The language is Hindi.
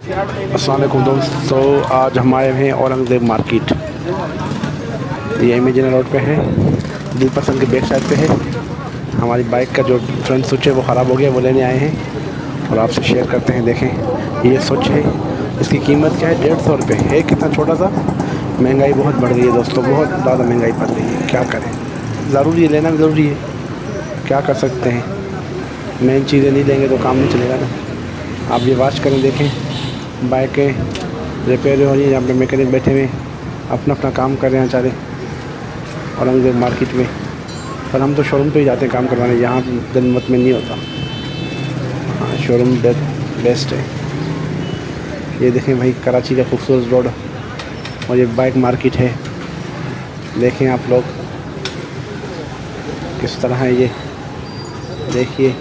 अस्सलाम वालेकुम दोस्तों, आज हम आए हैं औरंगज़ेब मार्केट। ये इमेजिन रोड पे है, दिल पसंद के बैक साइड पे है। हमारी बाइक का जो फ्रंट स्विच है वो ख़राब हो गया, वो लेने आए हैं और आपसे शेयर करते हैं। देखें, ये स्विच है, इसकी कीमत क्या है? 150 रुपये है। कितना छोटा सा। महंगाई बहुत बढ़ गई है दोस्तों, बहुत ज़्यादा महंगाई बढ़ गई है। क्या करें, ज़रूरी है, लेना भी ज़रूरी है। क्या कर सकते हैं, मेन चीज़ें नहीं लेंगे तो काम नहीं चलेगा ना। आप ये वॉच करें, देखें, बाइकें रिपेयर हो रही है। यहाँ पे मैकेनिक बैठे हुए अपना अपना काम कर रहे हैं सारे औरंगज़ेब मार्केट में। पर हम तो शोरूम पे ही जाते हैं काम करवाने, यहाँ जनमत में नहीं होता। हाँ, शोरूम बेस्ट है। ये देखें भाई, कराची का खूबसूरत रोड और ये बाइक मार्केट है। देखें आप लोग किस तरह है ये, देखिए।